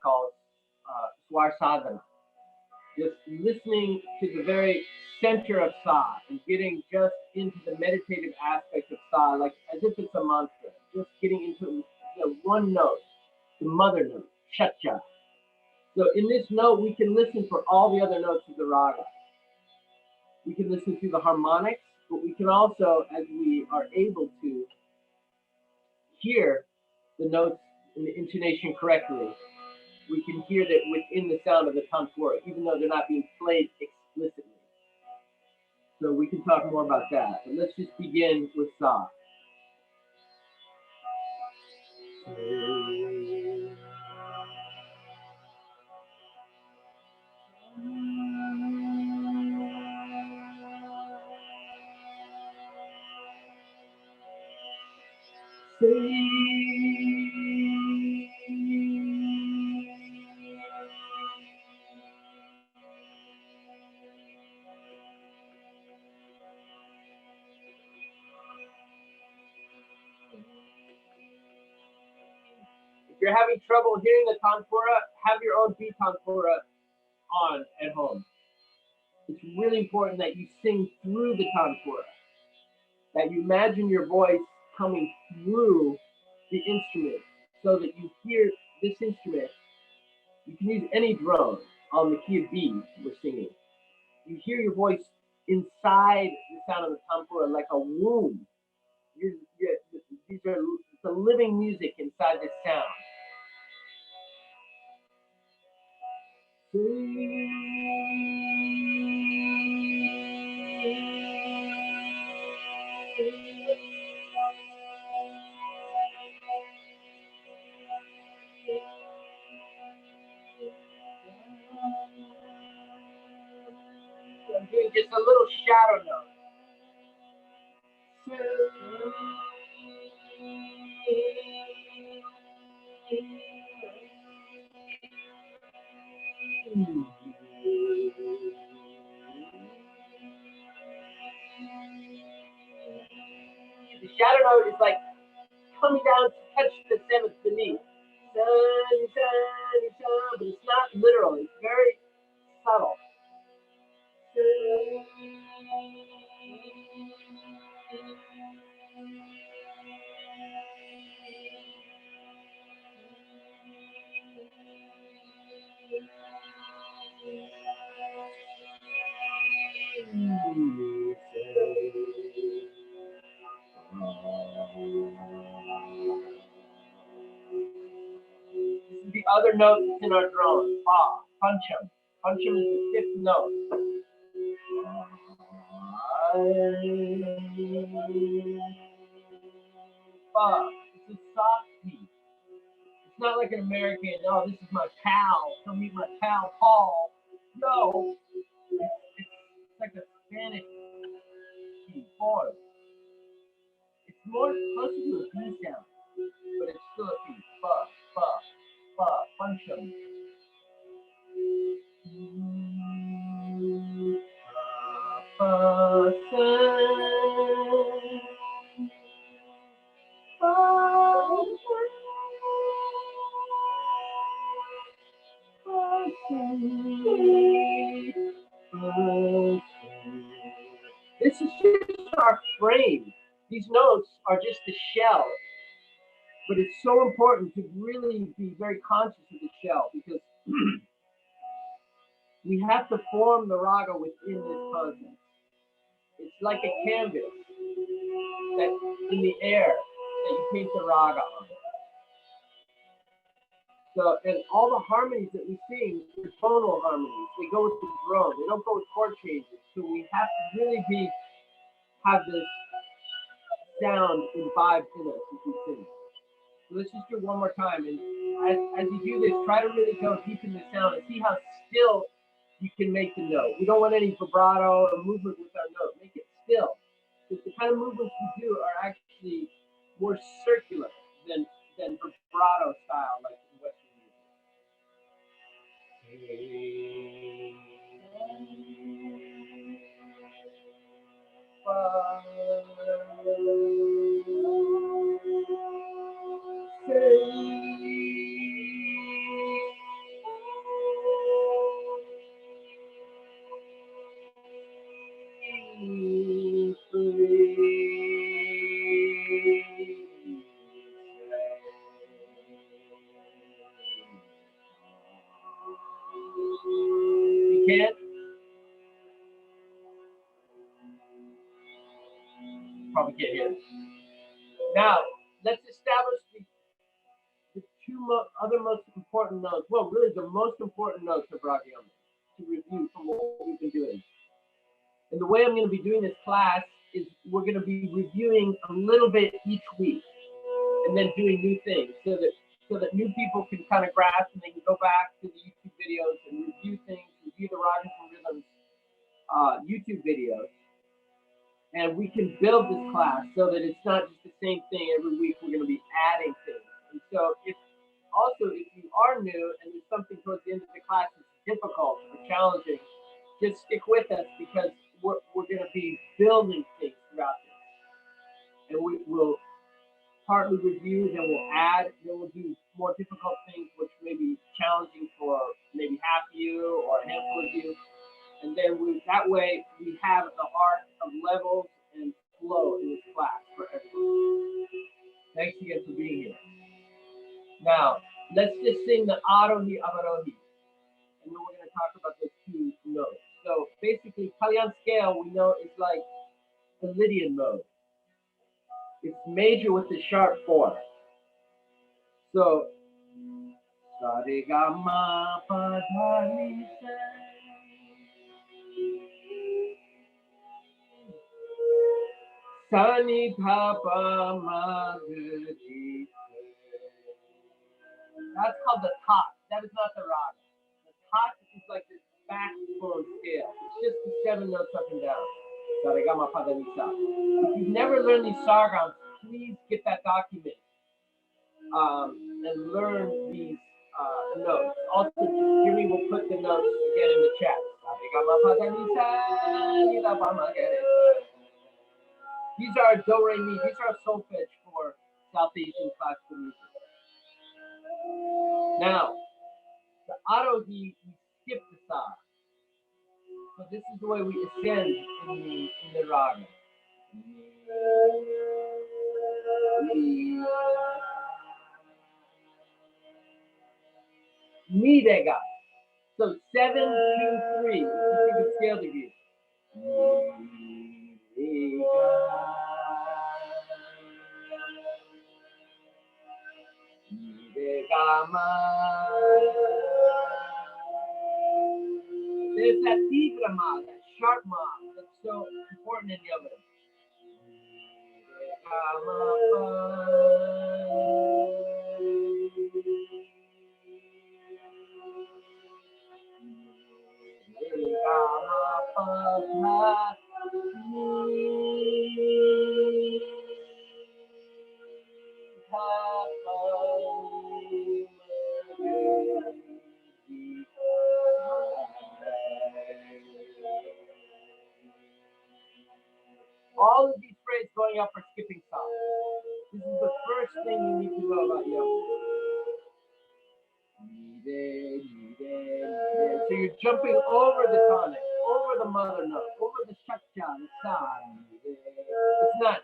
called swar sadhana. Just listening to the very center of sa and getting just into the meditative aspect of sa, like as if it's a mantra. Just getting into the one note, the mother note, shacha. So in this note, we can listen for all the other notes of the raga. We can listen to the harmonics, but we can also, as we are able to, hear the notes and the intonation correctly. We can hear that within the sound of the tanpura, even though they're not being played explicitly. So we can talk more about that. But let's just begin with sa. If you're having trouble hearing the tanpura, have your own beat tanpura on at home. It's really important that you sing through the tanpura, that you imagine your voice coming through the instrument so that you hear this instrument. You can use any drum on the key of B we're singing. You hear your voice inside the sound of the tanpura like a womb. These are the living music inside this sound. I'm doing just a little shadow note. The shadow note is like coming down to touch the seventh beneath. Sun, sun, sun, but it's not literal. It's very subtle. This is the other note that's in our drone. Fa, pancham. Pancham is the fifth note. Fa. It's a soft beat. It's not like an American, oh, this is my pal. Come meet my pal Paul. No. It's like a Spanish beat form. It's more closer to a B sound, but it's still a beat. Fa, fa, fa, pancham. Fa, this is just our frame. These notes are just the shell. But it's so important to really be very conscious of the shell because we have to form the raga within this context. It's like a canvas that in the air that you paint the raga on. So, and all the harmonies that we sing are tonal harmonies. They go with the drone. They don't go with chord changes. So we have to really have this sound imbibed in us as we sing. So let's just do it one more time. And as you do this, try to really go deep in the sound and see how still you can make the note. We don't want any vibrato or movement with our note. Make it still. Because the kind of movements we do are actually more circular than vibrato style like in Western music. can't? Probably can't hear this. Now, let's establish the two other most important notes. Well, really the most important notes of Raga to review from what we've been doing. And the way I'm going to be doing this class is we're going to be reviewing a little bit each week and then doing new things so that new people can kind of grasp and they can go back to the YouTube videos and review things, review the Ragas and Rhythms YouTube videos. And we can build this class so that it's not just the same thing every week. We're going to be adding things. And so if you are new and there's something towards the end of the class that's difficult or challenging, just stick with us because we're going to be building things throughout this. And we'll partly review, then we'll add, then we'll do more difficult things which may be challenging for maybe half of you or a handful of you. And then that way we have the arc of levels and flow in this class for everyone. Thanks again for being here. Now, let's just sing the Arohi Avarohi. And then we're going to talk about those two notes. So basically, Kalyan scale we know is like the Lydian mode. It's major with the sharp 4. So, Sarigama Padani Sani Papa Magadi. That's called the top. That is not the raga. The top is like this backbone scale. It's just the 7 notes up and down. Sarigama Padanisa. If you've never learned these sargams, please get that document and learn these notes. Also, Jimmy will put the notes again in the chat. Sarigama Padanisa. These are do, re, mi. These are solfege for South Asian classical music. Now, the Arohi, we skip the sa. So this is the way we ascend in the raga. Mi dega. So 7, 2, 3. Let's think of scale degrees. There's that tigra ma, that sharp ma, that's so important in yoga. All of these phrases going up are skipping songs. This is the first thing you need to know about yoga. So you're jumping over the tonic, over the mother note, over the shakcha, the sa. It's not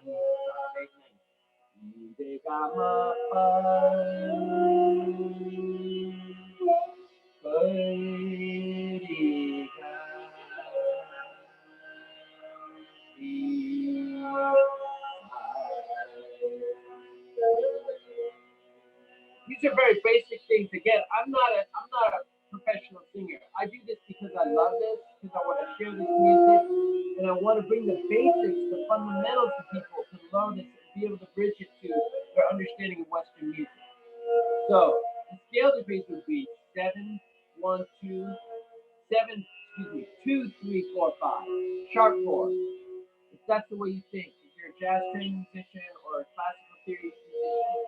These are very basic things. Again, I'm not a professional singer. I do this because I love this, because I want to share this music, and I want to bring the basics, the fundamentals to people to learn this and be able to bridge it to their understanding of Western music. So the scale degrees would be 7, 1, 2, 7, 2, 3, 4, 5. Sharp 4. If that's the way you think, if you're a jazz trained musician or a classical theory musician.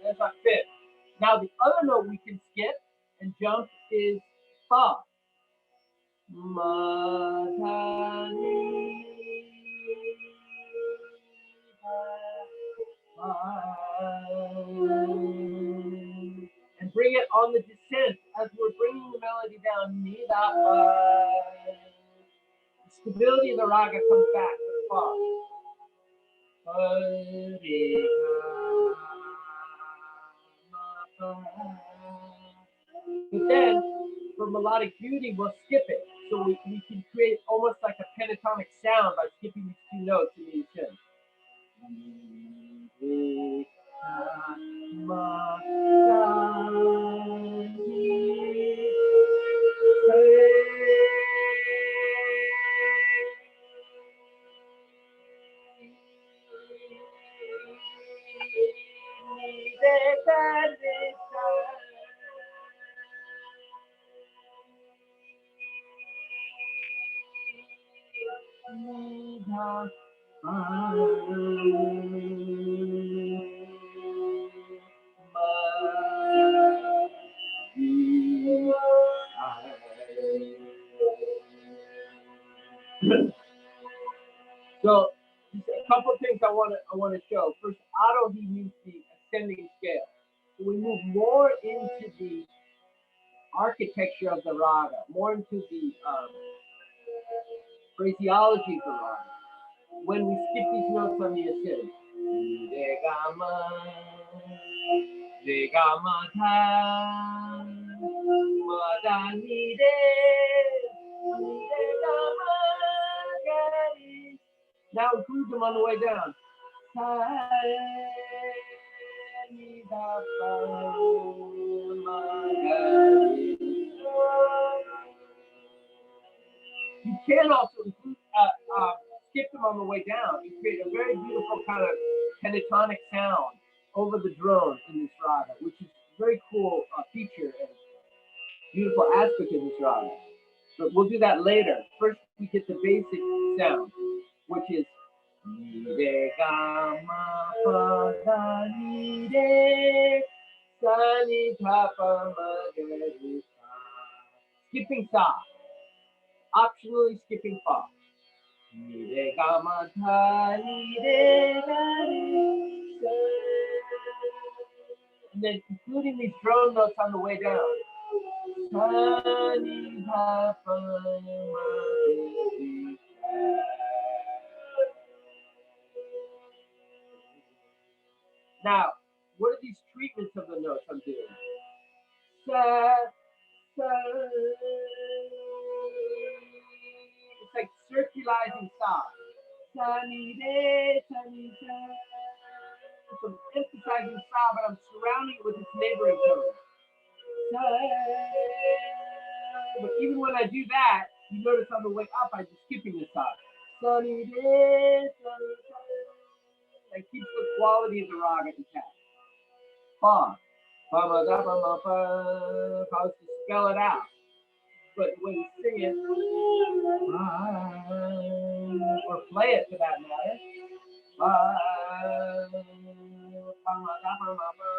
That's our 5th. Now the other note we can skip and jump is fa. And bring it on the descent as we're bringing the melody down. The stability of the raga comes back to the fa. But then, for melodic beauty, we'll skip it. So we can create almost like a pentatonic sound by skipping these two notes in unison. So, just a couple of things I want to show. First, Otto, he used the ascending scale. So we move more into the architecture of the raga, more into the phraseology of the raga. When we skip these notes on the ascend, re ga ma tha, ma da ni ga ma ga re. Now include them on the way down. You can also include, skip them on the way down and create a very beautiful kind of pentatonic sound over the drone in this raga, which is a very cool feature and beautiful aspect of this raga. But we'll do that later. First, we get the basic sound, which is re ga ma pa da ni re sa ni tha pa ma ga re sa. Skipping sa, optionally skipping fa. Re ga ma tha ni re ga re sa. And then including these drone notes on the way down. Sa ni tha pa ma ga re sa. Now, what are these treatments of the notes I'm doing? Sa, sa. It's like circularizing sa. Sa ni re, sa ni sa. So I'm emphasizing sa, but I'm surrounding it with its neighboring tones. Sa. But even when I do that, you notice on the way up, I'm just skipping the sa. Sa ni re, sa ni sa. That keeps the quality of the raga intact. Fa, fa ma da pa ma fa. If I was to spell it out, but when you sing it, or play it for that matter, fa, fa ma da pa ma fa.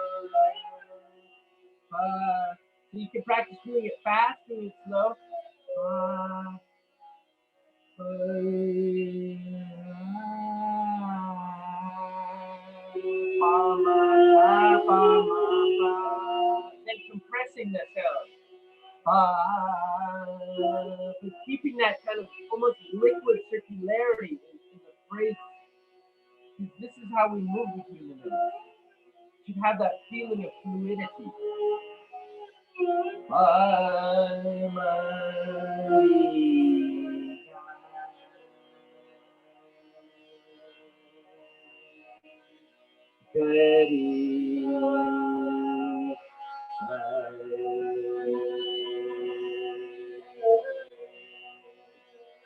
So you can practice doing it fast, doing it slow. Fa, then compressing the sound. So keeping that kind of almost liquid circularity in the phrase. This is how we move between the notes. You should have that feeling of fluidity.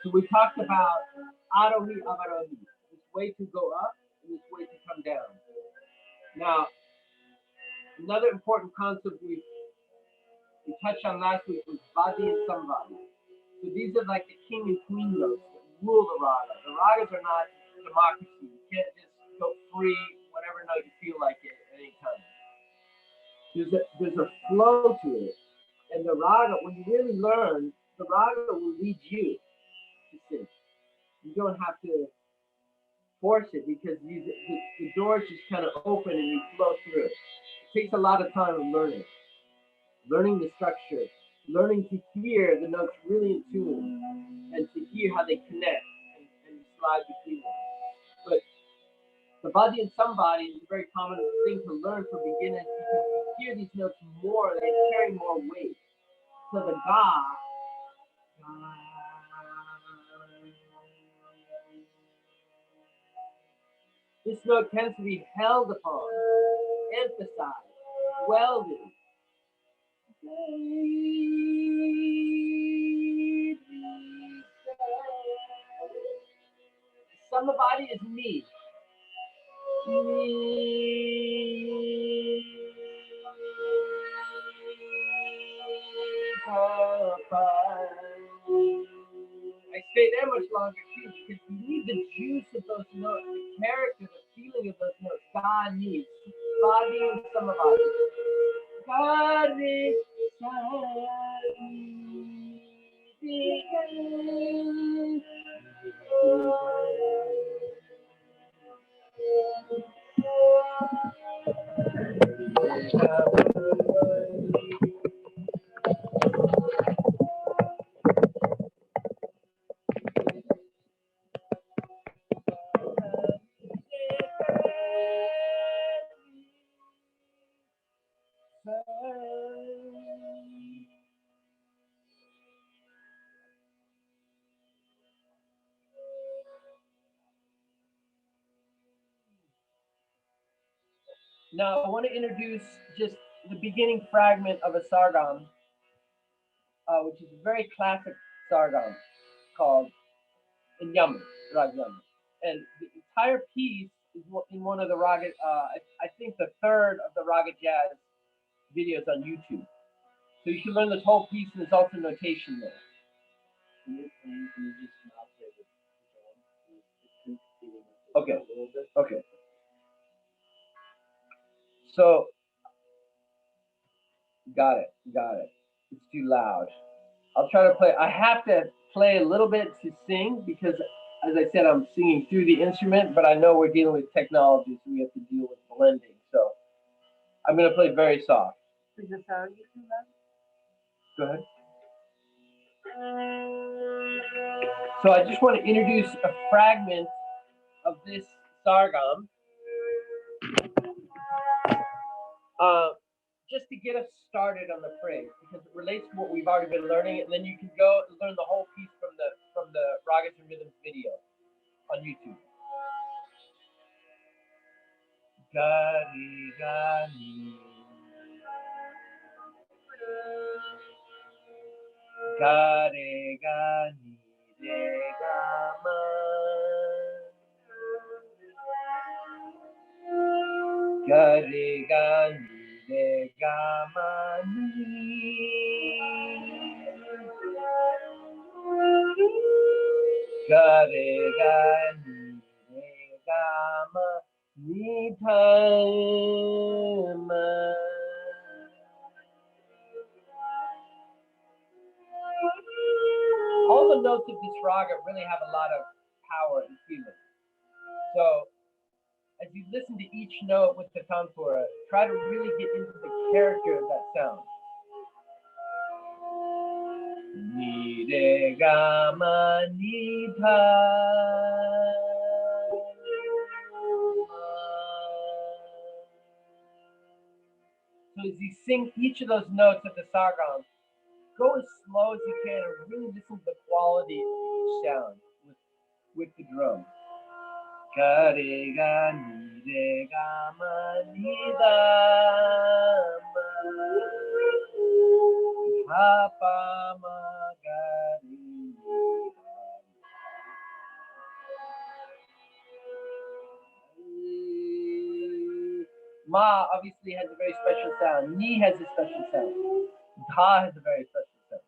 So we talked about arohi avarohi, this way to go up and this way to come down. Now, another important concept we touched on last week was vadi and samvadi. So these are like the king and queen notes that rule the raga. The ragas are not democracy. You can't just go free, whatever note you feel like it at any time. There's a flow to it. And the raga, when you really learn, the raga will lead you to sing. You don't have to force it because the doors just kind of open and you flow through. It takes a lot of time of learning. Learning the structure, learning to hear the notes really in tune, and to hear how they connect and slide between them. But the body and somebody is a very common thing to learn for beginners because you hear these notes more, they carry more weight. So the ga, this note tends to be held upon, emphasized, welded. Summer body is me. I stay there much longer too because you need the juice of those notes, the character, the feeling of those notes. God needs body and summer body. God is Now, I want to introduce just the beginning fragment of a sargam, which is a very classic sargam called in Yaman, Rag Yaman. And the entire piece is in one of the Raga, I think the third of the Raga Jazz videos on YouTube. So you can learn this whole piece, and there's also notation there. Okay, okay. So, got it. It's too loud. I'll try to play. I have to play a little bit to sing because, as I said, I'm singing through the instrument, but I know we're dealing with technology, so we have to deal with blending. So I'm going to play very soft. Is the sound you too loud? Go ahead. So I just want to introduce a fragment of this sargam. Just to get us started on the phrase, because it relates to what we've already been learning, and then you can go and learn the whole piece from the Ragas and Rhythms video on YouTube. Gari gani, gare gani re gama, gare gani. De gamani, gare gani, de gama, nidhama. All the notes of this raga really have a lot of power and feeling. So, as you listen to each note with the tanpura, try to really get into the character of that sound. Ni re ga ma ni dha. So as you sing each of those notes of the sargam, go as slow as you can and really listen to the quality of each sound with the drum. Ga re ga ni re ga ma ni da ma ha pa ma ga re ni da. Ma obviously has a very special sound. Ni has a special sound. Dha has a very special sound.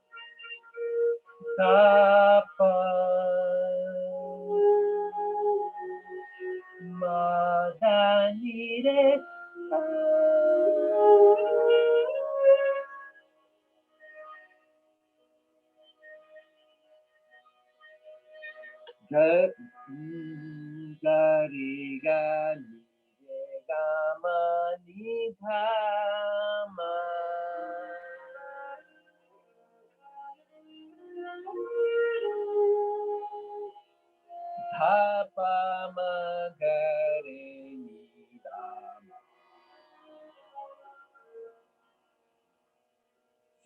Da pa ma da ni re da. Ga re ga ni re ga ma ni dha ma. Dha pa ma ga re ni da ma.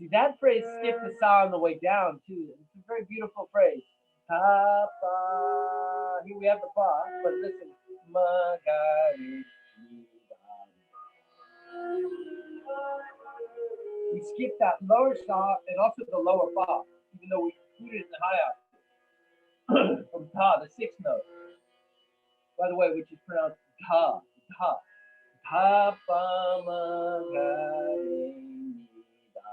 See, that phrase skipped the sa on the way down too. It's a very beautiful phrase. Pa, pa. Here we have the pa, but listen. Ma, ga, re, mi, da. We skipped that lower sa and also the lower pa, even though we included it in the high octave. From ta, the sixth note. By the way, which is pronounced ta, ta. Pa, pa, ma, ga, re, mi, da,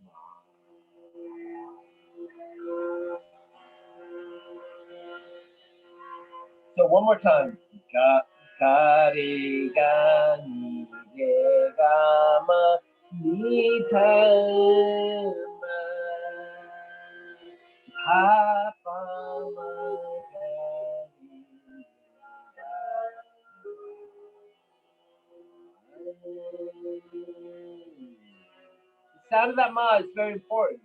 ma. So one more time. Ga, ga, re, ga, ni, re, ga, ma, ni, ta, ma. Pa, pa, ma, ga, re, da. The sound of that ma is very important.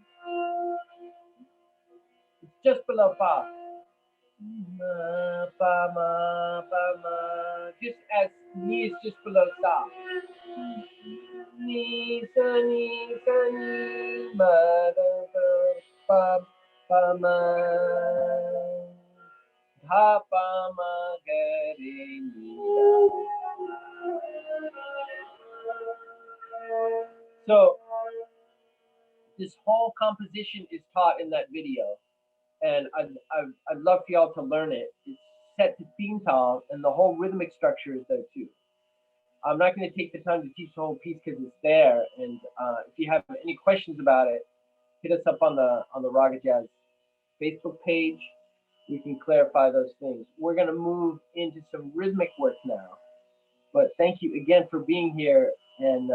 It's just below pa. Ma, pa, ma, pa, ma. Just as ni is just below sa. Ni, sa, ni, ma, da, da, pa, pa, ma. Ha, pa, ma, ga, re, mi, da. So, this whole composition is taught in that video, and I'd love for y'all to learn it. It's set to theme tone, and the whole rhythmic structure is there too. I'm not going to take the time to teach the whole piece because it's there, and if you have any questions about it, hit us up on the Raga Jazz Facebook page. We can clarify those things. We're going to move into some rhythmic work now, but thank you again for being here, and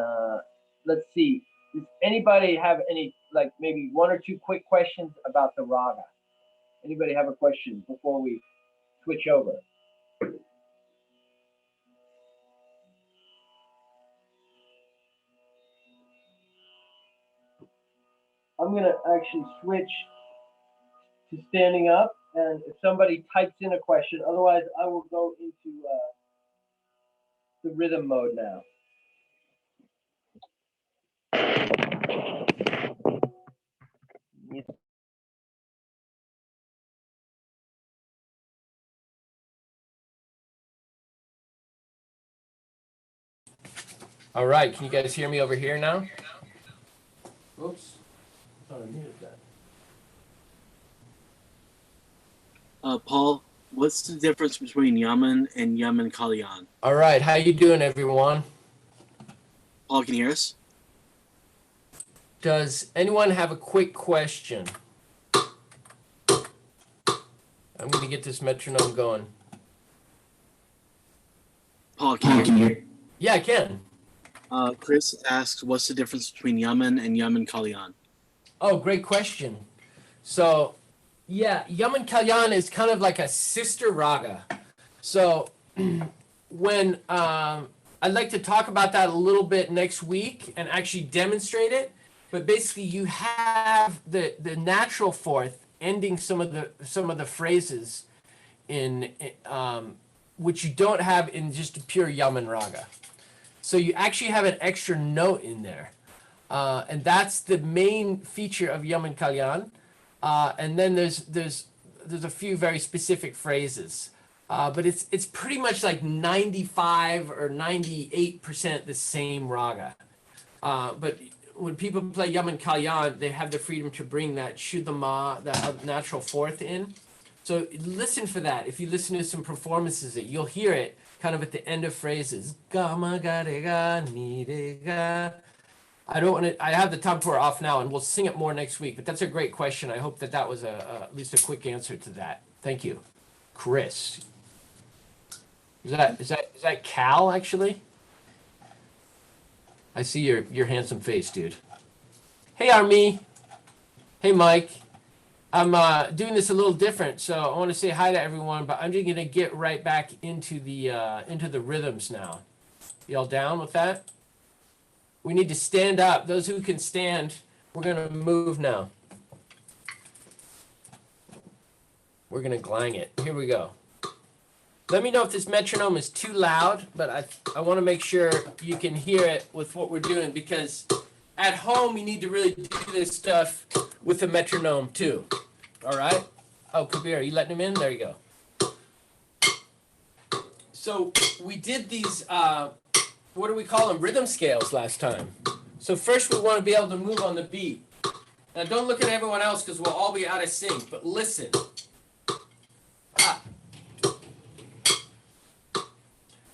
let's see. Does anybody have any, like maybe one or two quick questions about the raga? Anybody have a question before we switch over? I'm gonna actually switch to standing up, and if somebody types in a question, otherwise I will go into the rhythm mode now. All right, can you guys hear me over here now? Oops, I thought I muted that. Paul, what's the difference between Yaman and Yaman Kalyan? All right, how you doing, everyone? Paul, can you hear us? Does anyone have a quick question? I'm going to get this metronome going. Paul, can you hear? Yeah, I can. Chris asks, what's the difference between Yaman and Yaman Kalyan? Oh, great question. So, yeah, Yaman Kalyan is kind of like a sister raga. So, when I'd like to talk about that a little bit next week and actually demonstrate it. But basically, you have the natural fourth ending some of the phrases in which you don't have in just a pure Yaman raga. So you actually have an extra note in there, and that's the main feature of Yaman Kalyan. And then there's a few very specific phrases, but it's pretty much like 95 or 98% the same raga. But when people play Yaman Kalyan, they have the freedom to bring that Shuddha, that natural fourth in. So listen for that. If you listen to some performances, you'll hear it kind of at the end of phrases. Gama ga re ga ni re ga. I don't want to. I have the tabor off now, and we'll sing it more next week. But that's a great question. I hope that was at least a quick answer to that. Thank you, Chris. Is that Cal actually? I see your handsome face, dude. Hey, Army. Hey, Mike. I'm doing this a little different, so I want to say hi to everyone, but I'm just gonna get right back into the rhythms now. Y'all down with that? We need to stand up. Those who can stand, we're gonna move now. We're gonna glang it. Here we go. Let me know if this metronome is too loud, but I want to make sure you can hear it with what we're doing, because at home, you need to really do this stuff with a metronome too. All right? Oh, Kabir, are you letting him in? There you go. So we did these, what do we call them? Rhythm scales last time. So first we want to be able to move on the beat. Now don't look at everyone else because we'll all be out of sync, but listen. Ah.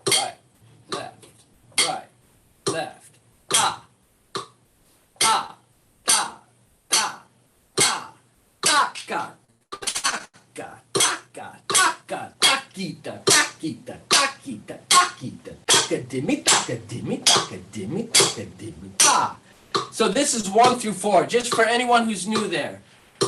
Right, left, right, left. Ah. Ah. Da. Da. Da. Da. Ga. Ga. Ga. Ga. Takita. Takita. Takita. Takita. Taka-dimmy. Taka-dimmy. Taka-dimmy. Taka-dimmy. Ah. So this is 1 through 4, just for anyone who's new there.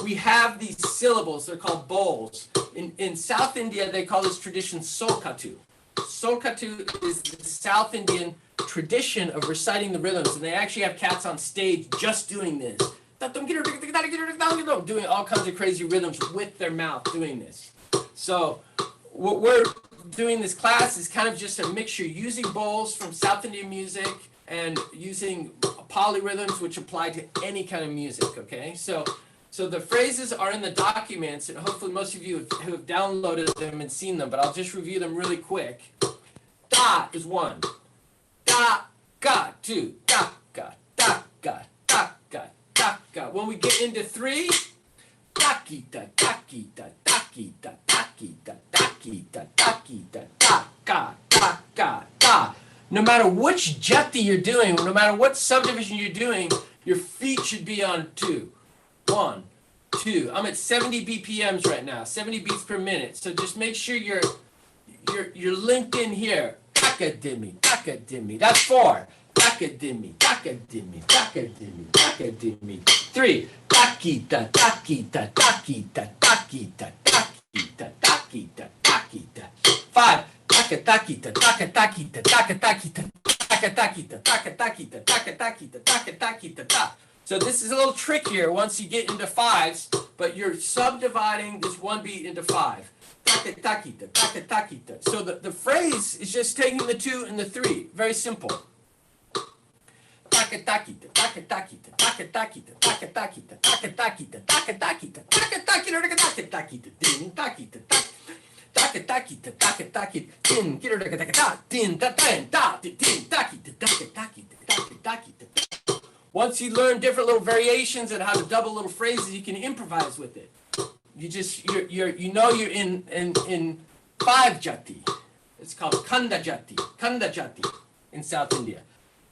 We have these syllables, they're called bowls. In South India, they call this tradition Solkatu. Solkatu is the South Indian tradition of reciting the rhythms, and they actually have cats on stage just doing this. Doing all kinds of crazy rhythms with their mouth doing this. So what we're doing this class is kind of just a mixture using bowls from South Indian music and using polyrhythms which apply to any kind of music, okay? So the phrases are in the documents, and hopefully most of you who have downloaded them and seen them, but I'll just review them really quick. Da is 1. Da, ga, 2. Da, ga, da, ga, da, ga, da, ga. When we get into 3, dakita, dakita, dakita, dakita, dakita, dakita, da, ga, da, ga, da. No matter which jati you're doing, no matter what subdivision you're doing, your feet should be on 2. 1, 2. I'm at 70 BPMs right now, 70 beats per minute. So just make sure you're linked in here. Taka-dimmy, taka-dimmy. That's 4. Taka-dimmy, taka-dimmy, taka-dimmy, taka-dimmy. 3. Takita, takita, takita, takita, takita, takita, takita. 5. Taka-takita, taka-takita, taka-takita, taka-takita, taka-takita, taka-takita, taka-takita, ta. So this is a little trickier once you get into 5s, but you're subdividing this one beat into 5. Taka-takita, taka-takita. So the phrase is just taking the 2 and the 3. Very simple. Taka-takita, taka-takita, taka-takita, taka-takita, taka-takita, taka-takita, taka-takita, taka-takita, din, takita, taka-takita, taka-takita, din, taka-takita, din, ta-ta, din, takita, taka-takita, taka-takita. Once you learn different little variations and how to double little phrases, you can improvise with it. You're in 5 jati. It's called Kanda jati in South India.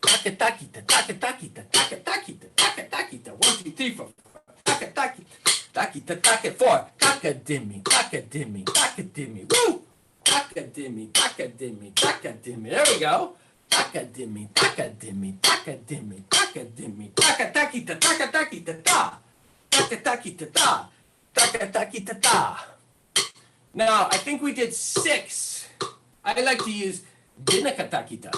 Taka-takita, taka-takita, taka-takita, taka-takita. 1, 2, 3, 4. Taka-takita, takita, taka, 4. Taka-dimmy, taka-dimmy, taka-dimmy. Woo! Taka-dimmy, taka-dimmy, taka-dimmy. There we go. Taka-dimmy, taka-dimmy, taka-dimmy, taka-dimmy. Taka-takita, taka-takita, ta. Taka-takita, ta. Taka-takita, ta. Now, I think we did 6. I like to use dinakatakita.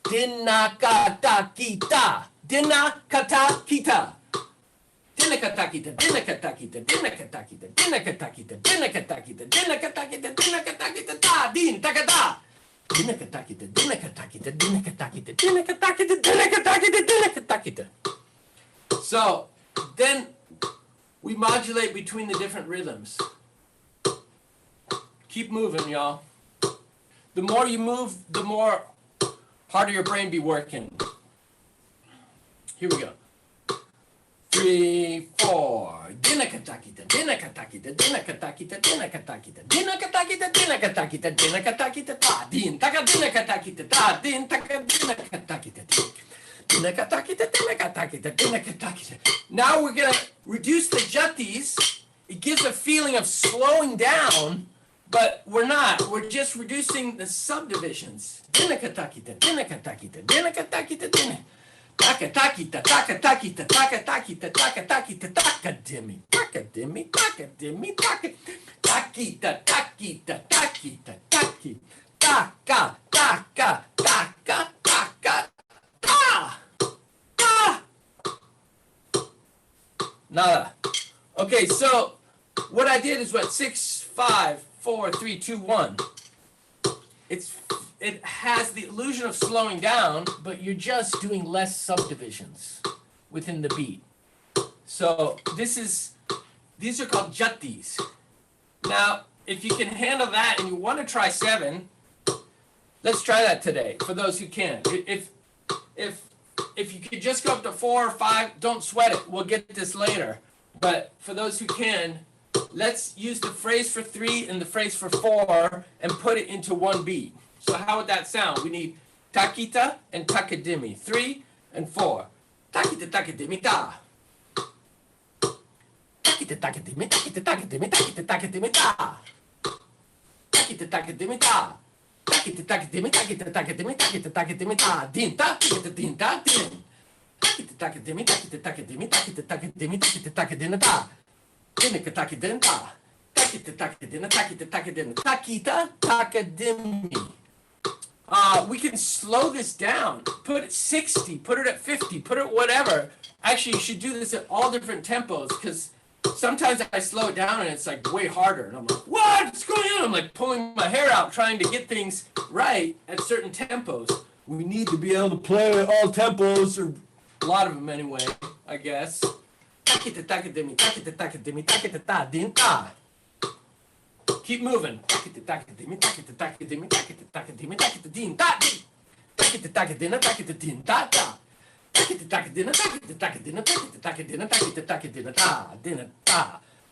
Dinakatakita. Dinakatakita. Dinakatakita. Dinakatakita. Dinakatakita. Dinakatakita. Dinakatakita. Dinakatakita. Dinakatakita. Ta. Din. Takata. Dinakatakita. Dinakatakita. Dinakatakita. Dinakatakita. Dinakatakita. Dinakatakita. So then we modulate between the different rhythms. Keep moving, y'all. The more you move, the more part of your brain be working. Here we go. 3, 4. Dinakatakita, dinakatakita, dinakatakita, dinakatakita, dinakatakita, dinakatakita, dinakatakita, ta, din, taka, dinakatakita, ta, din, taka, dinakatakita, dinakatakita, dinakatakita, dinakatakita. Now we're gonna reduce the jatis. It gives a feeling of slowing down, but we're not. We're just reducing the subdivisions. Dinakatakita, dinakatakita, dinakatakita, dinakatakita. Taka-takita, taka-takita, taka-takita, taka-takita, taka-dimmy, taka-dimmy, taka-dimmy, taka-takita, takita, takita, taki, taka, taka, taka, taka, ta, ta. Nada. Okay, so what I did is 6, 5, 4, 3, 2, 1. It has the illusion of slowing down, but you're just doing less subdivisions. within the beat. So these are called jatis. Now, if you can handle that and you want to try 7, let's try that today for those who can. If you could just go up to 4 or 5, don't sweat it. We'll get this later. But for those who can, let's use the phrase for 3 and the phrase for 4 and put it into one beat. So how would that sound? We need takita and takadimi. 3 and 4. Takita takadimi ta. Takita takadimi takita takadimi takita takadimi ta. Takita takadimi ta. Takita takadimi takita takadimi takita takadimi ta. Din ta takita din ta din. Takita takadimi takita takadimi takita takadimi takita takadina ta. Dinika takidin ta. Takita takadina takita takadina takita takadimi. We can slow this down. Put it 60, put it at 50, put it whatever. Actually, you should do this at all different tempos because sometimes I slow it down and it's like way harder. And I'm like, what's going on? I'm like pulling my hair out trying to get things right at certain tempos. We need to be able to play at all tempos, or a lot of them anyway, I guess. Keep moving.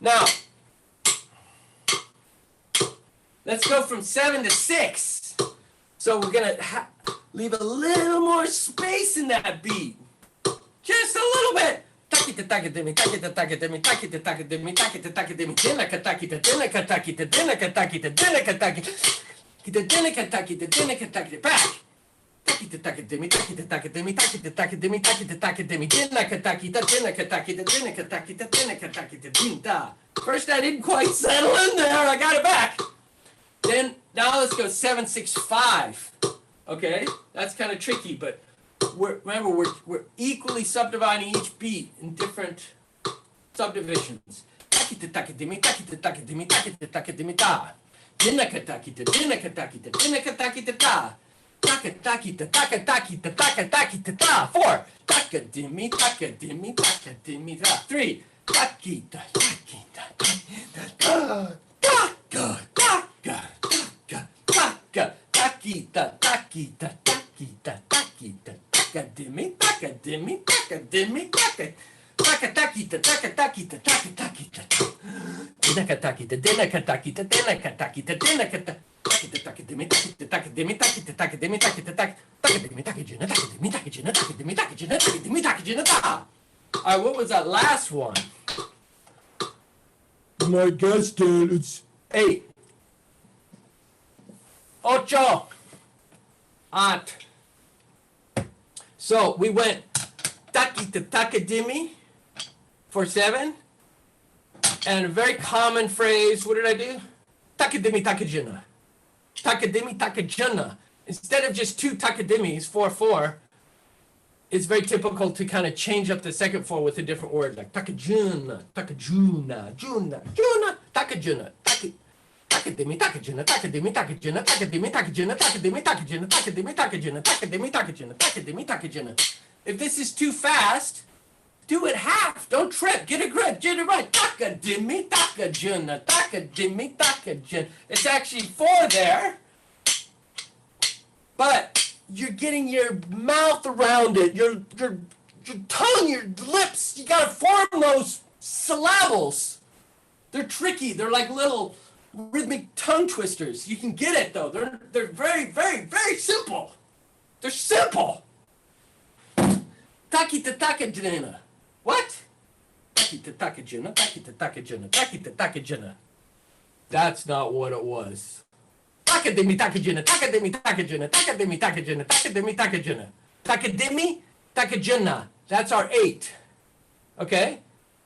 Now, let's go from 7 to 6. So we're going to leave a little more space in that beat. Just a little bit. First I didn't quite settle in there. I got it back. Then now let's go 7, 6, 5. Okay, that's kind of tricky, but remember we're equally subdividing each beat in different subdivisions. Four. 3. All right, what was that last one? My guess, Dan, it's 8. Ocho. Aunt. So we went takita takadimi for 7. And a very common phrase, what did I do? Takadimi takajina. Takadimi takajina. Instead of just 2 takadimis, 4, 4, it's very typical to kind of change up the second 4 with a different word, like takajuna, takajuna, juna, juna, takajuna, takadimi takajuna, takadimi takajuna, takadimi takajuna, takadimi takajuna, takadimi takajuna, takadimi takajuna, takadimi takajuna. If this is too fast, do it half. Don't trip. Get a grip. Get it right. Takadimi takajuna, takadimi takajuna. It's actually 4 there, but you're getting your mouth around it, your tongue, your lips. You gotta form those syllables. They're tricky. They're like little rhythmic tongue twisters. You can get it though. They're very, very, very simple. They're simple. Takita takajuna. What? Takita takajuna. Takita takajuna. Takita takajuna. That's not what it was. Takadimi takajuna, takadimi takajuna, takadimi takajuna, takadimi takajuna. Takadimi takajuna. That's our 8. Okay?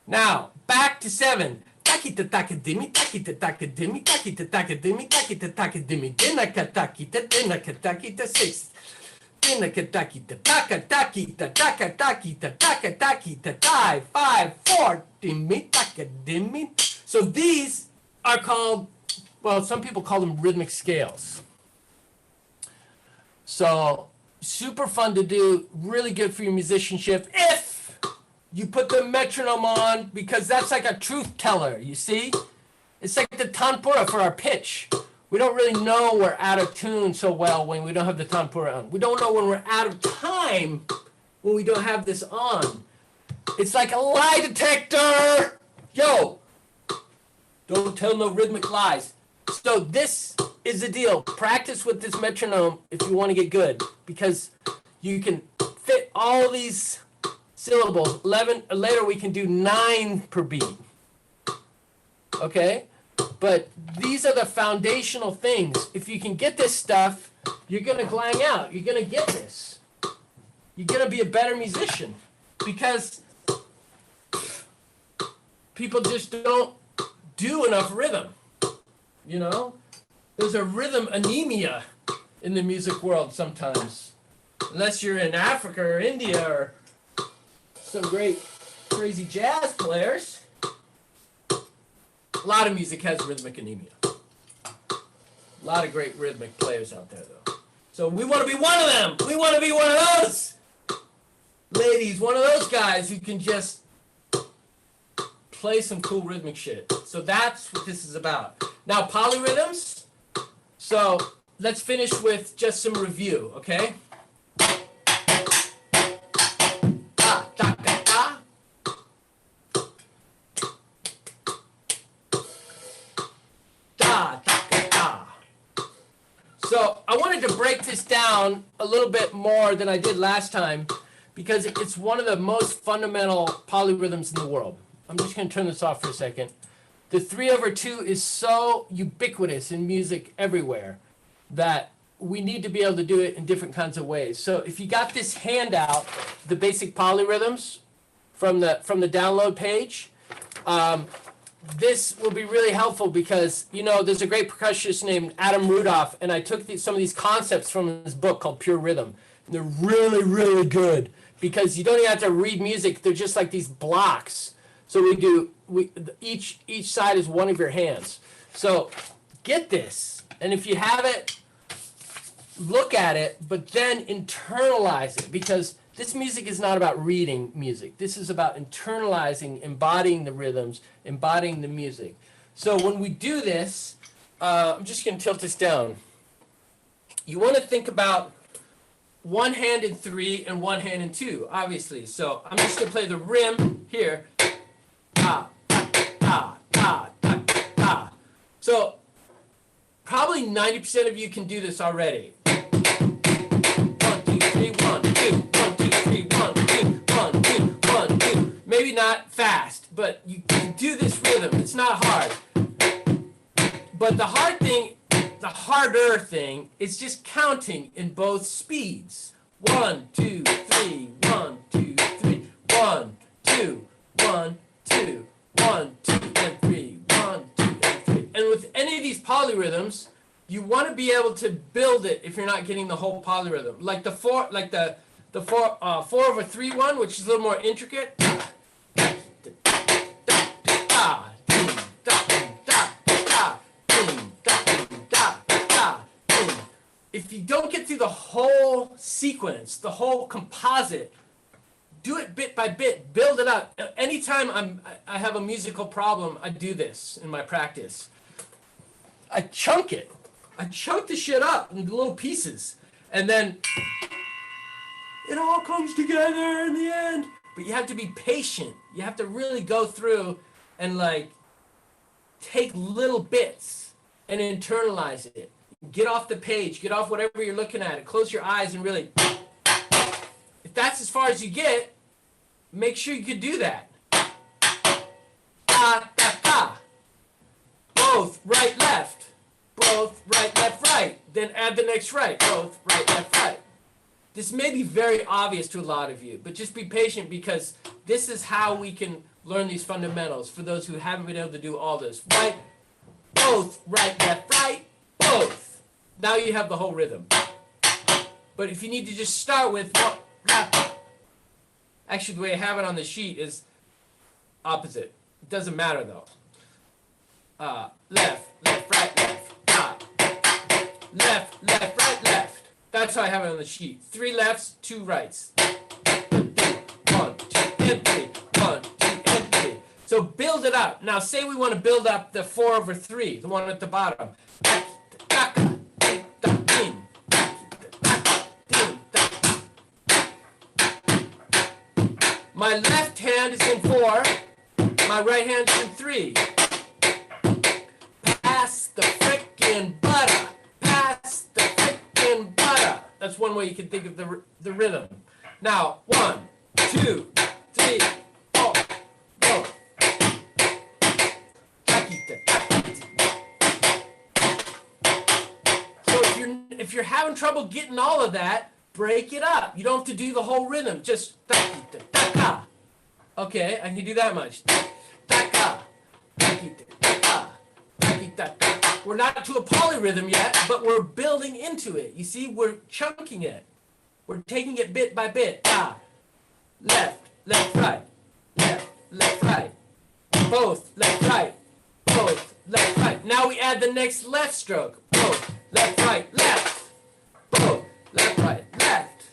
Now, back to 7. Takita takadimi, takita takadimi, takita takadimi, takita takadimi. Dinaka takita, dinaka takita 6. Dinaka takita, takita, takita, takita, 5, 4, dimi takadimi. So these are called, well, some people call them rhythmic scales. So super fun to do, really good for your musicianship if you put the metronome on because that's like a truth teller, you see? It's like the tanpura for our pitch. We don't really know we're out of tune so well when we don't have the tanpura on. We don't know when we're out of time when we don't have this on. It's like a lie detector. Yo, don't tell no rhythmic lies. So this is the deal. Practice with this metronome if you want to get good, because you can fit all these syllables. 11, later we can do 9 per beat. Okay? But these are the foundational things. If you can get this stuff, you're going to glang out. You're going to get this. You're going to be a better musician, because people just don't do enough rhythm. You know? There's a rhythm anemia in the music world sometimes. Unless you're in Africa or India or some great crazy jazz players. A lot of music has rhythmic anemia. A lot of great rhythmic players out there, though. So we want to be one of them. We want to be one of those ladies, one of those guys who can just play some cool rhythmic shit. So that's what this is about. Now, polyrhythms. So let's finish with just some review, okay? Da, da, da, da. Da, da, da, da. So I wanted to break this down a little bit more than I did last time, because it's one of the most fundamental polyrhythms in the world. I'm just going to turn this off for a second. The 3/2 is so ubiquitous in music everywhere that we need to be able to do it in different kinds of ways. So if you got this handout, the basic polyrhythms from the download page, this will be really helpful, because, you know, there's a great percussionist named Adam Rudolph, and I took some of these concepts from his book called Pure Rhythm. And they're really, really good, because you don't even have to read music. They're just like these blocks. So each side is one of your hands. So get this, and if you have it, look at it, but then internalize it, because this music is not about reading music. This is about internalizing, embodying the rhythms, embodying the music. So when we do this, I'm just going to tilt this down. You want to think about one hand in 3 and one hand in 2, obviously. So I'm just going to play the rim here. Da, da, da, da, da. So probably 90% of you can do this already. 1, 2, 3, 1, 2, 1, 2, 3, 1, 2, 1, 2, 1, 2. Maybe not fast, but you can do this rhythm. It's not hard. But the harder thing is just counting in both speeds. 1, 2, 3, 1, 2, 3, 1, 2, 1, 2, 1, 2, and 3, 1, 2, and 3. And with any of these polyrhythms, you want to be able to build it if you're not getting the whole polyrhythm. Like the 4/3 one, which is a little more intricate. If you don't get through the whole sequence, the whole composite, do it bit by bit, build it up. Anytime I have a musical problem, I do this in my practice. I chunk it. I chunk the shit up into little pieces, and then it all comes together in the end. But you have to be patient. You have to really go through and like take little bits and internalize it. Get off the page, get off whatever you're looking at, and close your eyes and really, if that's as far as you get, make sure you can do that. Da, da, da. Both, right, left. Both, right, left, right. Then add the next right. Both, right, left, right. This may be very obvious to a lot of you, but just be patient, because this is how we can learn these fundamentals for those who haven't been able to do all this. Right, both, right, left, right, both. Now you have the whole rhythm. But if you need to just start with, actually the way I have it on the sheet is opposite. It doesn't matter though. Left, left, right, left. Left, left, right, left. That's how I have it on the sheet. 3 lefts, 2 rights. 1, 2, and 3. 1, 2, and 3. So build it up. Now say we want to build up the 4/3, the one at the bottom. My left hand is in 4, my right hand is in 3. Pass the frickin' butter. Pass the frickin' butter. That's one way you can think of the rhythm. Now, 1, 2, 3, 4, go. So if you're having trouble getting all of that, break it up. You don't have to do the whole rhythm. Just okay, I can do that much. We're not to a polyrhythm yet, but we're building into it. You see, we're chunking it. We're taking it bit by bit. Left, left, right. Left, left, right. Both, left, right. Both, left, right. Now we add the next left stroke. Both, left, right, left. Both, left, right, left.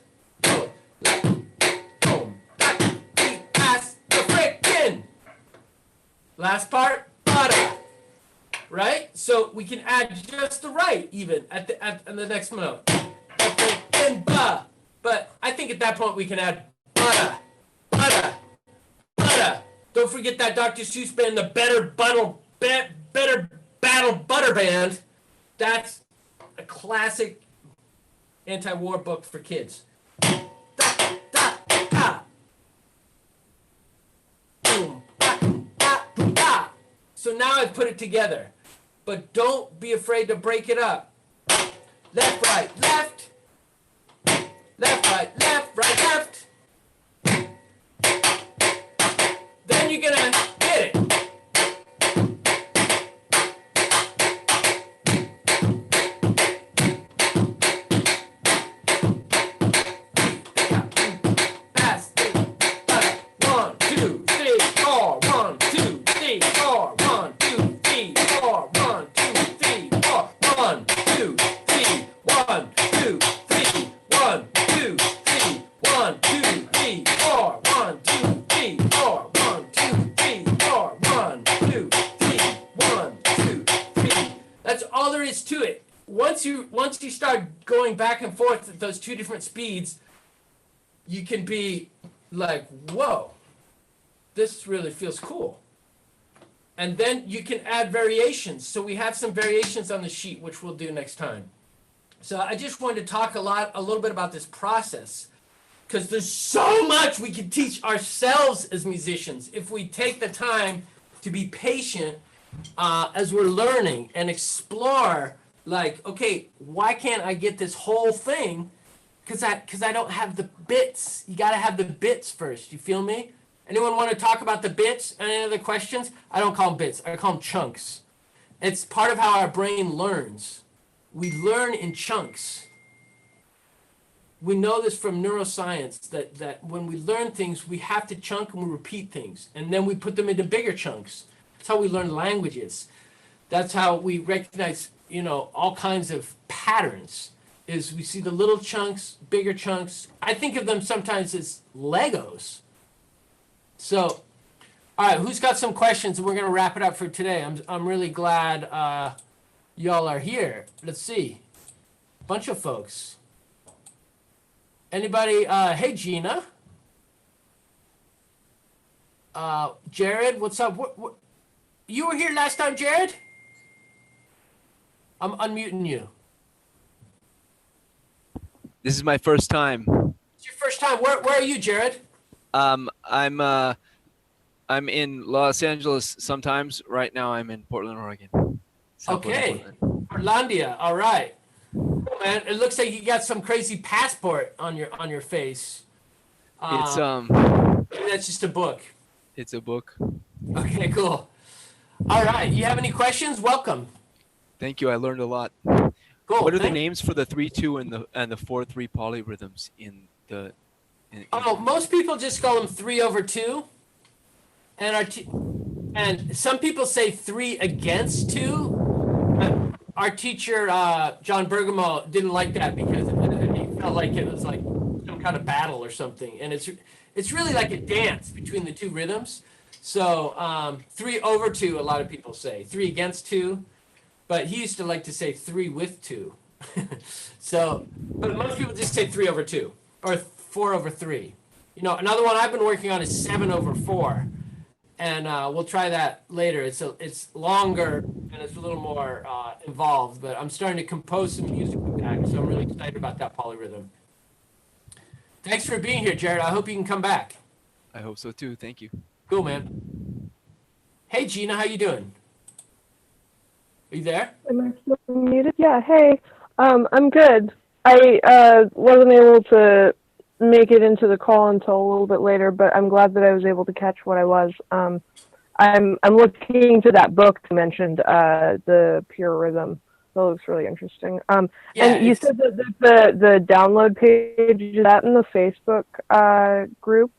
Both, left. Boom. Pass the frickin'. Last part, butter. Right? So we can add just the right even at the next note. And ba. But I think at that point we can add butter, butter, butter. Don't forget that Dr. Seuss band, the Better Battle Butter Band. That's a classic anti-war book for kids. Da, da, da. Boom, ba, ba, boom, ba. So now I've put it together. But don't be afraid to break it up. Left, right, left. Left, right, left, right, left. Then you're gonna hit it. Pass it. 1, 2, 3, 4. 1, 2, 3, 4. 1, 2, 3, 4. 1, 2, 3, 4. 1, 2, 3, 1, 2, 3, 1, 2, 3, 1, 2, 3, 4. 1, 2, 3, 4. 1, 2, 3, 4. 1, 2, 3, 1, 2, 3. That's all there is to it. Once you start going back and forth at those two different speeds, you can be like, whoa, this really feels cool. And then you can add variations. So we have some variations on the sheet, which we'll do next time. So I just wanted to talk a little bit about this process, because there's so much we can teach ourselves as musicians if we take the time to be patient as we're learning and explore, like, okay, why can't I get this whole thing? Because I don't have the bits. You got to have the bits first. You feel me? Anyone want to talk about the bits? Any other questions? I don't call them bits. I call them chunks. It's part of how our brain learns. We learn in chunks. We know this from neuroscience, that when we learn things, we have to chunk and we repeat things. And then we put them into bigger chunks. That's how we learn languages. That's how we recognize, all kinds of patterns. Is we see the little chunks, bigger chunks. I think of them sometimes as Legos. So, all right, who's got some questions? And we're going to wrap it up for today. I'm really glad y'all are here. Let's see. Bunch of folks. Anybody? Hey, Gina. Jared, what's up? What, you were here last time, Jared? I'm unmuting you. This is my first time. It's your first time. Where are you, Jared? I'm in Los Angeles sometimes. Right now I'm in Portland, Oregon. Okay. Portlandia. All right. Cool, man. It looks like you got some crazy passport on your face. It's Maybe that's just a book. It's a book. Okay, cool. All right. You have any questions? Welcome. Thank you. I learned a lot. Cool. What are the names for the 3/2 and the 4/3 polyrhythms in the? Most people just call them 3/2, and some people say 3 against 2. Our teacher John Bergamo didn't like that because he felt like it was like some kind of battle or something, and it's really like a dance between the two rhythms. So 3 over 2, a lot of people say 3 against 2, but he used to like to say 3 with 2. So, but most people just say 3 over 2 or 4 over 3. You know, another one I've been working on is 7 over 4, and we'll try that later. It's longer and it's a little more involved, but I'm starting to compose some music with that, so I'm really excited about that polyrhythm. Thanks for being here, Jared. I hope you can come back. I hope so too. Thank you. Cool, man. Hey, Gina, how you doing? Are you there? Am I still muted? Yeah, hey. I'm good. I wasn't able to make it into the call until a little bit later, but I'm glad that I was able to catch what I was. I'm looking to that book you mentioned, the Pure Rhythm. That looks really interesting. Yeah, and you said that the download page, is that in the Facebook group?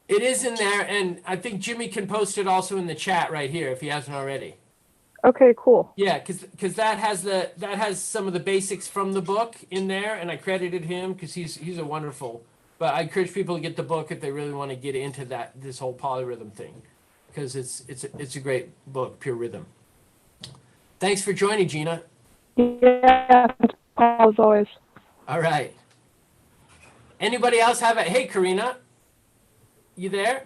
It is in there, and I think Jimmy can post it also in the chat right here if he hasn't already. Okay, cool. Yeah, because that has some of the basics from the book in there, and I credited him because he's a wonderful. But I encourage people to get the book if they really want to get into this whole polyrhythm thing, because it's a great book, Pure Rhythm. Thanks for joining, Gina. Yeah, as always. All right. Anybody else have it? Hey, Karina, you there?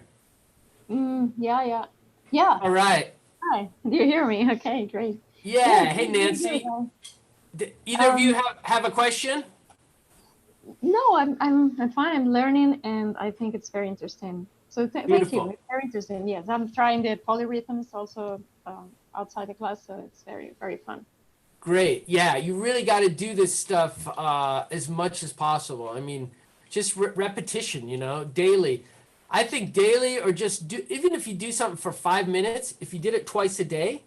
Yeah. All right. Hi. Do you hear me? Okay, great. Yeah. Hey, Nancy. Either of you have a question? No, I'm fine. I'm learning, and I think it's very interesting. So thank you. Beautiful. It's very interesting. Yes, I'm trying the polyrhythms also outside the class, so it's very, very fun. Great. Yeah, you really got to do this stuff as much as possible. I mean, just repetition, you know, daily. I think daily, or just even if you do something for 5 minutes, if you did it twice a day,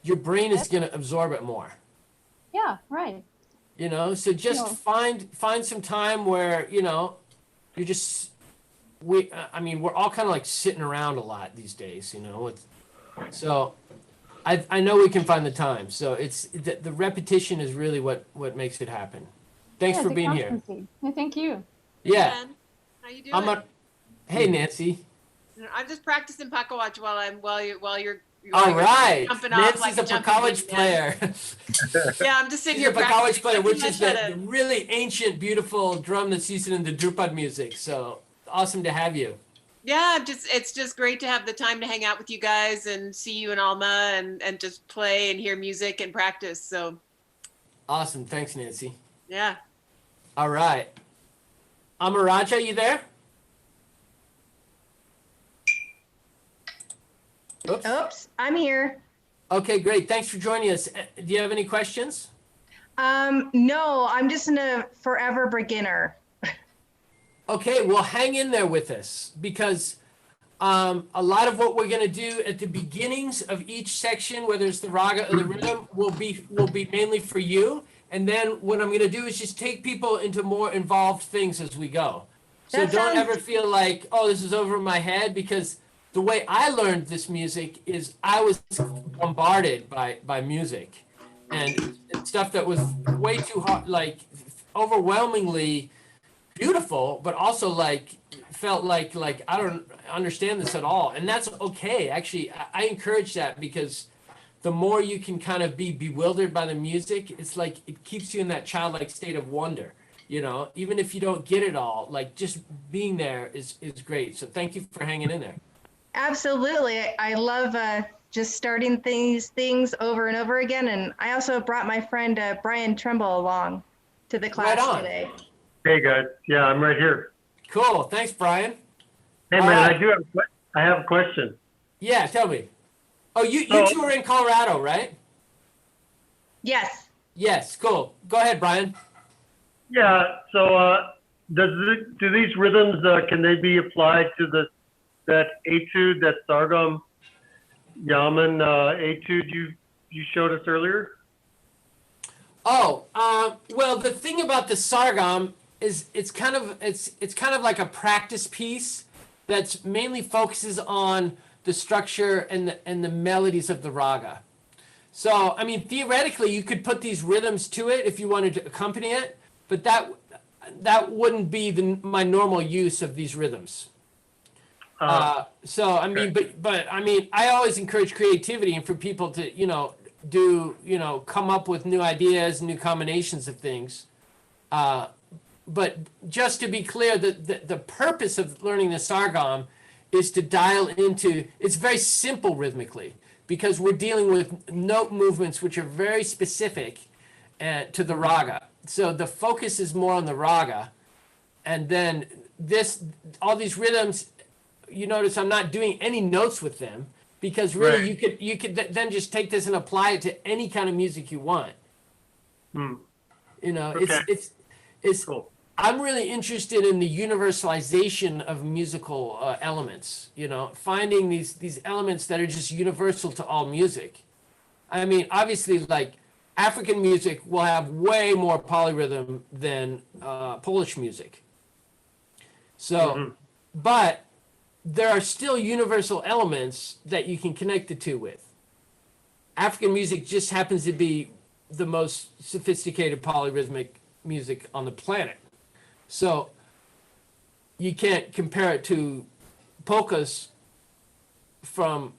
your brain is going to absorb it more. Yeah, right. You know, so just find some time where, you know, you're just I mean, we're all kind of like sitting around a lot these days, you know. So I know we can find the time. So it's the repetition is really what makes it happen. Thanks for being here. Yeah, thank you. Yeah. Hey, how you doing? Hey, Nancy. I'm just practicing Pakawatch while you're All right. jumping off Nancy's like a college player. Yeah, I'm just sitting She's here a college player, which practicing. is the really ancient, beautiful drum that's used in the Drupad music. So awesome to have you. Yeah, it's just great to have the time to hang out with you guys and see you in Alma and just play and hear music and practice. So Awesome. Thanks, Nancy. yeah. All right. Amaraja, you there? Oops, I'm here. Okay, great. Thanks for joining us. Do you have any questions? No, I'm just a forever beginner. Okay, well, hang in there with us because a lot of what we're going to do at the beginnings of each section, whether it's the raga or the rhythm, will be mainly for you. And then what I'm going to do is just take people into more involved things as we go. So don't ever feel like, oh, this is over my head, because the way I learned this music is I was bombarded by music and stuff that was way too hard, like overwhelmingly beautiful, but also like felt like I don't understand this at all. And that's okay. Actually, I encourage that, because the more you can kind of be bewildered by the music, it's like it keeps you in that childlike state of wonder. You know, even if you don't get it all, like just being there is great. So thank you for hanging in there. Absolutely. I love just starting things over and over again. And I also brought my friend Brian Trumbull along to the class today. Hey guys, yeah, I'm right here. Cool. Thanks, Brian. Hey man, I have a question. Yeah, tell me. Oh, you two are in Colorado, right? Yes. Yes, cool. Go ahead, Brian. Yeah, so do these rhythms, can they be applied to that etude, that Sargam Yaman etude you showed us earlier? Oh, well, the thing about the Sargam is it's kind of like a practice piece that's mainly focuses on the structure and the melodies of the raga. So, I mean, theoretically, you could put these rhythms to it if you wanted to accompany it, but that wouldn't be my normal use of these rhythms. So I mean, but I mean, I always encourage creativity and for people to, come up with new ideas, new combinations of things. But just to be clear, the purpose of learning the sargam is to dial into, it's very simple rhythmically because we're dealing with note movements which are very specific to the raga. So the focus is more on the raga. And then all these rhythms, you notice I'm not doing any notes with them because really you could then just take this and apply it to any kind of music you want. It's cool. I'm really interested in the universalization of musical elements, finding these elements that are just universal to all music. I mean, obviously, like African music will have way more polyrhythm than Polish music. So, but there are still universal elements that you can connect the two with. African music just happens to be the most sophisticated polyrhythmic music on the planet. So you can't compare it to polkas from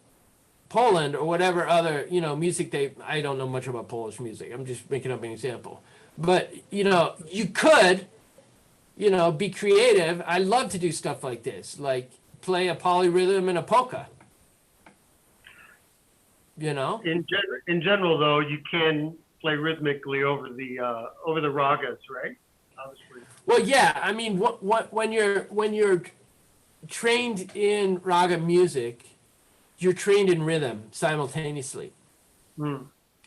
Poland or whatever other, music I don't know much about Polish music. I'm just making up an example. But, you could, be creative. I love to do stuff like this, like play a polyrhythm in a polka. In general, though, you can play rhythmically over the ragas, right? Obviously. Well, yeah. I mean, when you're trained in raga music, you're trained in rhythm simultaneously.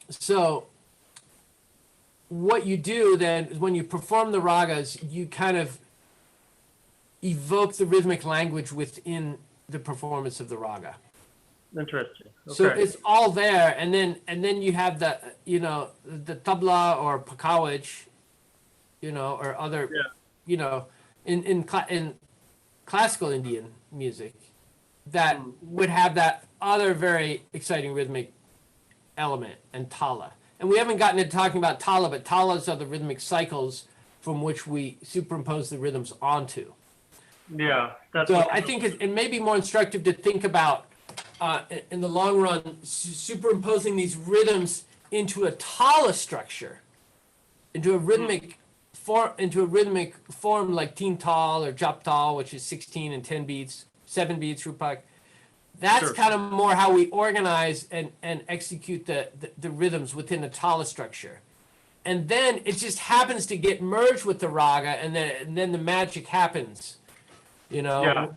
So what you do then is when you perform the ragas, you kind of evoke the rhythmic language within the performance of the raga. Interesting. Okay. So it's all there, and then you have the the tabla or pakawaj, or other, in classical Indian music that would have that other very exciting rhythmic element and tala. And we haven't gotten into talking about tala, but talas are the rhythmic cycles from which we superimpose the rhythms onto. Yeah. So I think it may be more instructive to think about in the long run, superimposing these rhythms into a tala structure, into a rhythmic form like teen tal or jap tal, which is 16 and 10 beats, 7 beats, rupak. That's kind of more how we organize and execute the rhythms within a tala structure. And then it just happens to get merged with the raga, and then the magic happens, Yeah.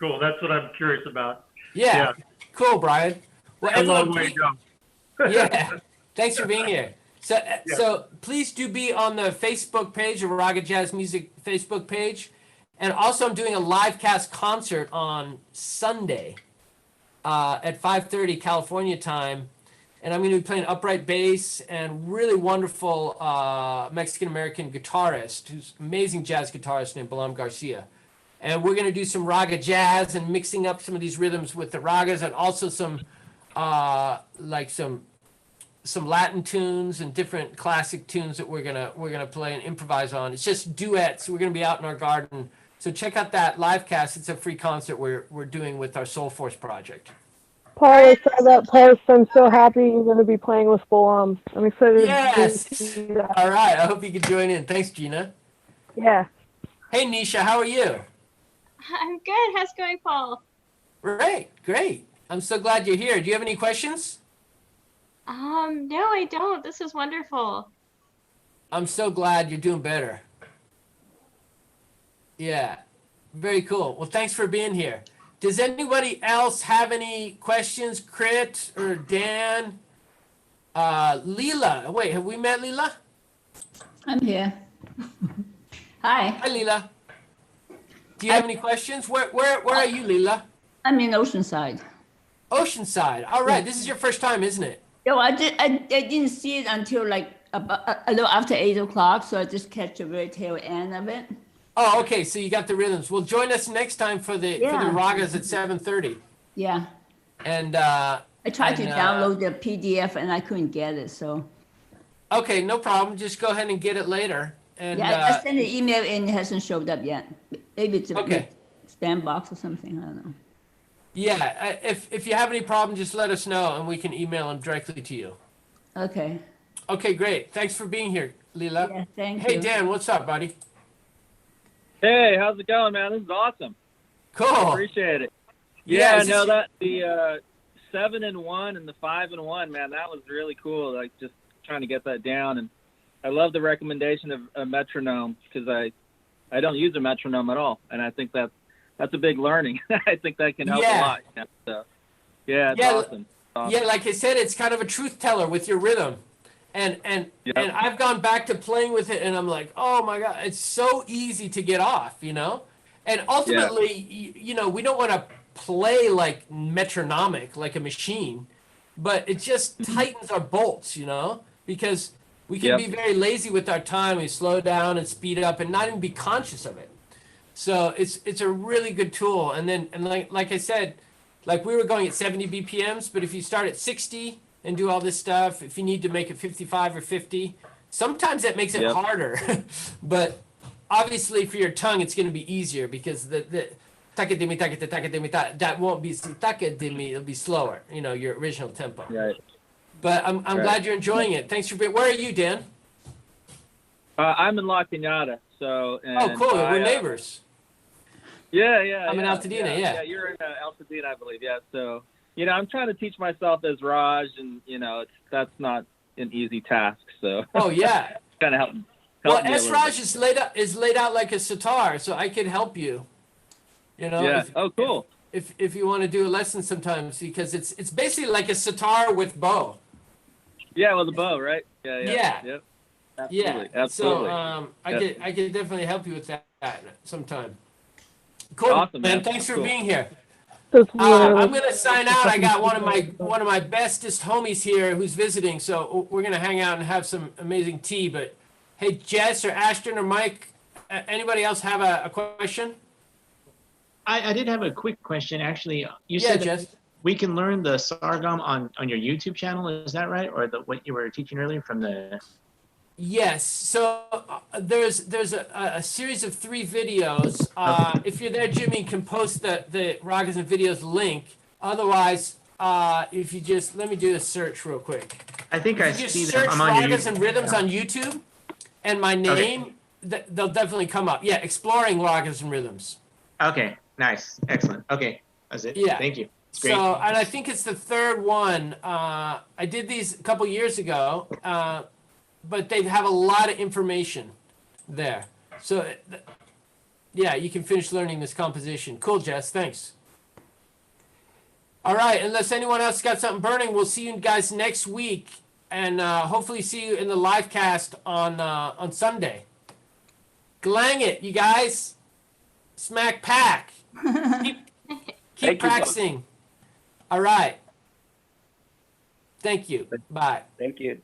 Cool. That's what I'm curious about. Yeah. Cool, Brian. Well, a long way to go. Yeah. Thanks for being here. So please do be on the Facebook page, the Raga Jazz Music Facebook page. And also I'm doing a live cast concert on Sunday at 5:30 California time. And I'm going to be playing upright bass and really wonderful Mexican-American guitarist who's amazing jazz guitarist named Balam Garcia. And we're going to do some raga jazz and mixing up some of these rhythms with the ragas and also some some Latin tunes and different classic tunes that we're gonna play and improvise on. It's just duets. We're gonna be out in our garden. So check out that live cast. It's a free concert we're doing with our Soul Force project. Paul, I saw that post. I'm so happy you're going to be playing with Balam. I'm excited Yes. to see that. All right. I hope you can join in. Thanks, Gina. Yeah. Hey, Nisha. How are you? I'm good. How's it going, Paul? Great. I'm so glad you're here. Do you have any questions? No, I don't. This is wonderful. I'm so glad you're doing better. Yeah. Very cool. Well, thanks for being here. Does anybody else have any questions? Crit or Dan? Leela. Wait, have we met Leela? I'm here. Hi. Hi, Leela. Do you have any questions? Where are you, Leela? I'm in Oceanside. Oceanside. All right. This is your first time, isn't it? No, I didn't see it until like about a little after 8 o'clock, so I just catch the very tail end of it. Oh, okay. So you got the rhythms. Well, join us next time for the ragas at 7:30. Yeah. And I tried to download the PDF and I couldn't get it. So. Okay, no problem. Just go ahead and get it later. And Yeah, I sent an email and it hasn't showed up yet. Maybe it's a okay. spam box or something. I don't know. Yeah, if you have any problem, just let us know and we can email them directly to you. Okay. Okay, great. Thanks for being here, Leela. Yeah, thank Hey, you. Dan, what's up, buddy? Hey, how's it going, man? This is awesome. Cool. I appreciate it. Yeah, Yeah, no, that the 7 and 1 and the 5 and 1, man, that was really cool. Like just trying to get that down, and I love the recommendation of a metronome because I don't use a metronome at all, and I think that's a big learning. I think that can help a lot. Yeah, so, yeah, it's awesome. Yeah, like I said, it's kind of a truth teller with your rhythm. And I've gone back to playing with it, and I'm like, oh my God, it's so easy to get off, you know? And ultimately, you know, we don't want to play like metronomic, like a machine, but it just tightens our bolts, you know? Because we can be very lazy with our time. We slow down and speed up and not even be conscious of it. So it's a really good tool. And then, and like I said, like we were going at 70 BPMs, but if you start at 60 and do all this stuff, if you need to make it 55 or 50, sometimes that makes it harder. But obviously for your tongue, it's going to be easier because the that won't be it'll be slower, you know, your original tempo. Right. But I'm glad you're enjoying it. Thanks for being. Where are you, Dan? I'm in La Cañada, so. Oh, cool. We're neighbors. Yeah. I'm in Altadena, yeah. Yeah, you're in Altadena, I believe. Yeah, so you know, I'm trying to teach myself as Raj, and you know, that's not an easy task. So. Oh yeah. Kind of help. Well, Raj is laid out like a sitar, so I could help you. You know. Yeah. Oh, cool. If you want to do a lesson sometimes, because it's basically like a sitar with bow. Yeah, with a bow, right? Yeah. Yep. Absolutely. Absolutely. So I could definitely help you with that sometime. Cool, awesome, man. Thanks for being here. I'm gonna sign out. I got one of my bestest homies here who's visiting, so we're gonna hang out and have some amazing tea. But hey, Jess or Ashton or Mike, anybody else have a question? I did have a quick question, actually. You said Jess. We can learn the sargam on your YouTube channel. Is that right, or what you were teaching earlier from the? Yes. So there's a series of 3 videos. If you're there, Jimmy, you can post the Ragas and videos link. Otherwise, if you just let me do a search real quick. I think I just see search them. I'm on your Ragas and Rhythms on YouTube, and my name, they'll definitely come up. Yeah, exploring Ragas and Rhythms. Okay. Nice. Excellent. Okay. That's it. Yeah. Thank you. It's great. So, and I think it's the 3rd one. I did these a couple years ago. But they have a lot of information there. So, yeah, you can finish learning this composition. Cool, Jess. Thanks. All right. Unless anyone else got something burning, we'll see you guys next week. And hopefully see you in the live cast on Sunday. Glang it, you guys. Smack pack. Keep practicing. All right. Thank you. Bye. Thank you.